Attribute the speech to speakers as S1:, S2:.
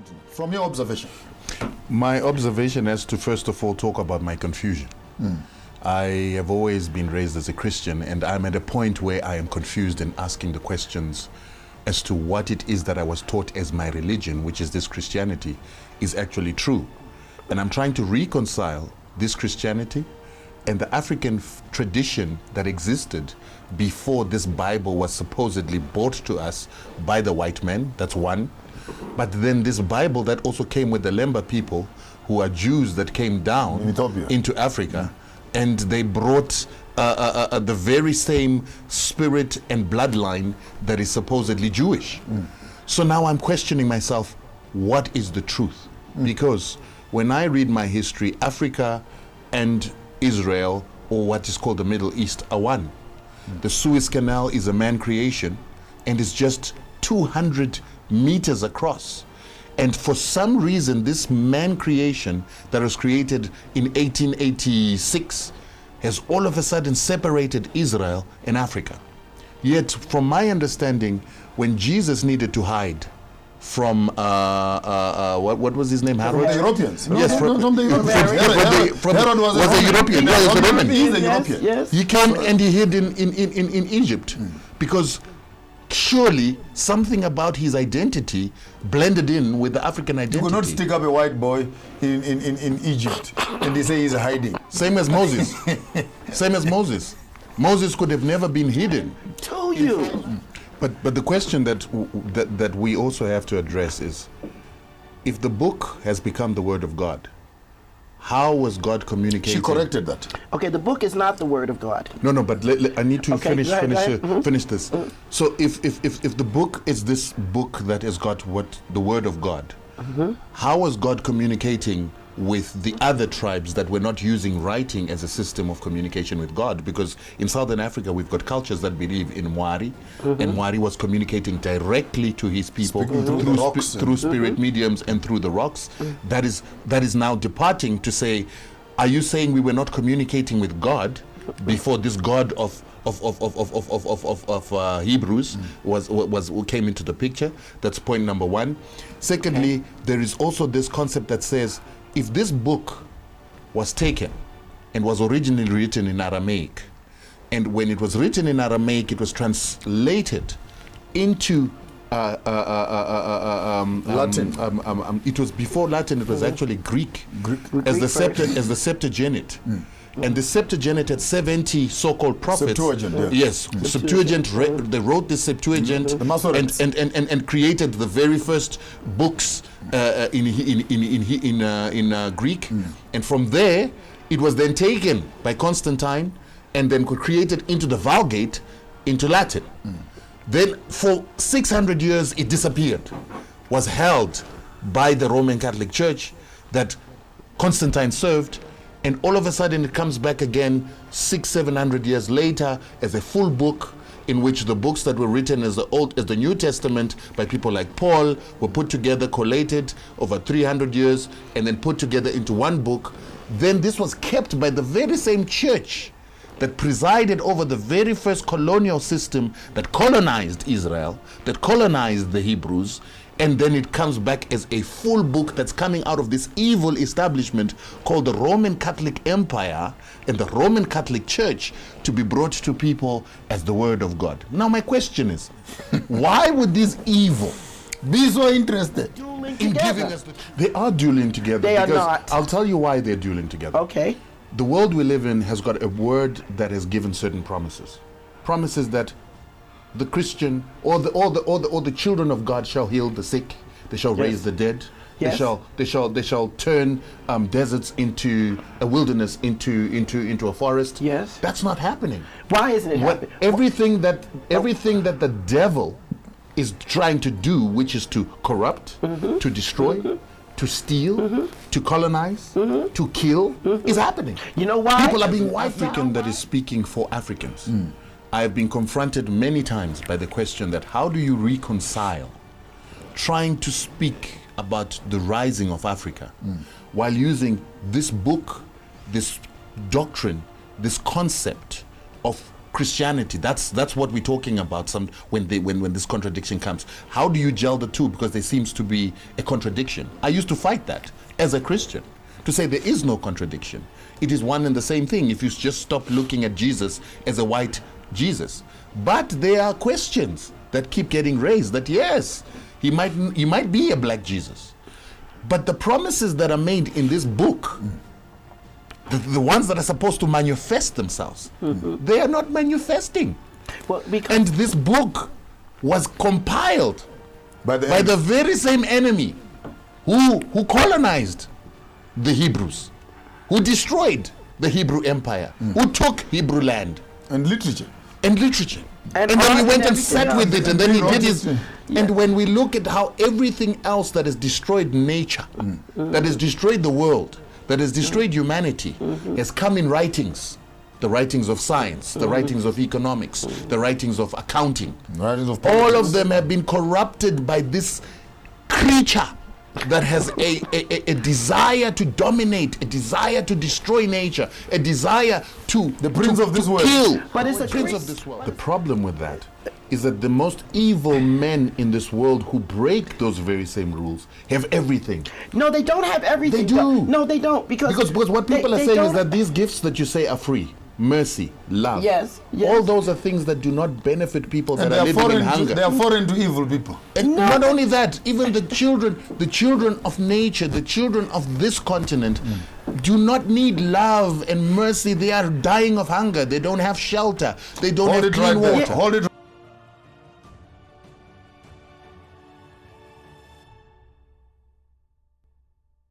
S1: continent, from your observation?
S2: My observation has to first of all talk about my confusion. I have always been raised as a Christian, and I'm at a point where I am confused and asking the questions as to what it is that I was taught as my religion, which is this Christianity, is actually true. And I'm trying to reconcile this Christianity and the African tradition that existed before this Bible was supposedly brought to us by the white men. That's one. But then this Bible that also came with the Lemba people, who are Jews that came down into Africa, and they brought the very same spirit and bloodline that is supposedly Jewish. So now I'm questioning myself, what is the truth? Because when I read my history, Africa and Israel, or what is called the Middle East, are one. The Suez Canal is a man creation and is just 200 meters across. And for some reason, this man creation that was created in 1886 has all of a sudden separated Israel and Africa. Yet, from my understanding, when Jesus needed to hide from what was his name? Harold?
S1: From the Europeans.
S2: Yes,
S1: from the Europeans.
S2: Herod was a European.
S1: No,
S2: He was a Roman.
S1: He's a European.
S3: Yes.
S2: He came and he hid in Egypt because surely something about his identity blended in with the African identity.
S1: You could not stick up a white boy in Egypt and they say he's hiding.
S2: Same as Moses. Same as Moses. Moses could have never been hidden.
S3: To you.
S2: But the question that we also have to address is, if the book has become the word of God, how was God communicating?
S1: She corrected that.
S3: Okay, the book is not the word of God.
S2: No, but I need to
S3: Okay,
S2: finish
S3: go ahead.
S2: finish this. So if the book is this book that has got what the word of God, how was God communicating with the other tribes that were not using writing as a system of communication with God? Because in Southern Africa we've got cultures that believe in Mwari, and Mwari was communicating directly to his people through spirit mediums and through the rocks. That is now departing to say, are you saying we were not communicating with God before this God of Hebrews came into the picture? That's point number one. Secondly, there is also this concept that says, if this book was taken and was originally written in Aramaic, and when it was written in Aramaic, it was translated into
S1: Latin.
S2: It was before Latin. It was actually Greek as the Septuagint. And the Septuagint had 70 so-called prophets.
S1: Septuagint,
S2: yes. Septuagint. They wrote the Septuagint and created the very first books in Greek. And from there, it was then taken by Constantine and then created into the Vulgate, into Latin. Then for 600 years, it disappeared, was held by the Roman Catholic Church that Constantine served. And all of a sudden it comes back again 600-700 years later as a full book, in which the books that were written as the New Testament by people like Paul were put together, collated over 300 years, and then put together into one book. Then this was kept by the very same church that presided over the very first colonial system that colonized Israel, that colonized the Hebrews. And then it comes back as a full book that's coming out of this evil establishment called the Roman Catholic Empire and the Roman Catholic Church, to be brought to people as the Word of God. Now my question is, why would this evil
S1: be so interested
S2: in giving us they are dueling together?
S3: They are
S2: because
S3: not.
S2: I'll tell you why they're dueling together.
S3: Okay.
S2: The world we live in has got a word that has given certain promises. Promises that the Christian or the children of God shall heal the sick, they shall raise the dead,
S3: Yes.
S2: they shall turn deserts into a wilderness, into a forest.
S3: Yes.
S2: That's not happening.
S3: Why isn't it happening?
S2: Everything that the devil is trying to do, which is to corrupt, to destroy, to steal, to colonize, to kill, is happening.
S3: You know why?
S2: People are being white. African that is speaking for Africans. I have been confronted many times by the question that how do you reconcile trying to speak about the rising of Africa while using this book, this doctrine, this concept of Christianity. That's what we're talking about. When this contradiction comes, how do you gel the two? Because there seems to be a contradiction. I used to fight that as a Christian, to say there is no contradiction. It is one and the same thing if you just stop looking at Jesus as a white Jesus. But there are questions that keep getting raised that yes, he might be a black Jesus. But the promises that are made in this book, the ones that are supposed to manifest themselves, they are not manifesting.
S3: Well,
S2: And this book was compiled by the very same enemy who colonized the Hebrews, who destroyed the Hebrew Empire, who took Hebrew land.
S1: And literature.
S2: And literature.
S3: And
S2: And then he
S3: art
S2: went
S3: and
S2: and sat
S3: everything
S2: with it,
S3: else.
S2: and then he
S1: And
S2: did
S1: he
S2: his.
S1: wrote it.
S2: And when we look at how everything else that has destroyed nature, that has destroyed the world, that has destroyed humanity, has come in writings. The writings of science, the writings of economics, the writings of accounting.
S1: Writings of
S2: All
S1: politics.
S2: of them have been corrupted by this creature that has a desire to dominate, a desire to destroy nature, a desire to
S1: The prince of this world.
S2: kill.
S3: But it's
S2: the
S3: a
S2: prince
S3: cre-
S2: of this world. The problem with that is that the most evil men in this world who break those very same rules have everything.
S3: No, they don't have everything.
S2: They do.
S3: No, they don't. Because
S2: What people are
S3: they
S2: saying is
S3: don't-
S2: that these gifts that you say are free, mercy, love,
S3: Yes, yes.
S2: all those are things that do not benefit people that
S1: And they
S2: are
S1: are,
S2: living in
S1: foreign to,
S2: hunger.
S1: they are foreign to evil people.
S2: And not only that, even the children of nature, the children of this continent, do not need love and mercy. They are dying of hunger. They don't have shelter. They don't
S1: Hold
S2: have
S1: it
S2: clean
S1: right there.
S2: water.
S1: Hold it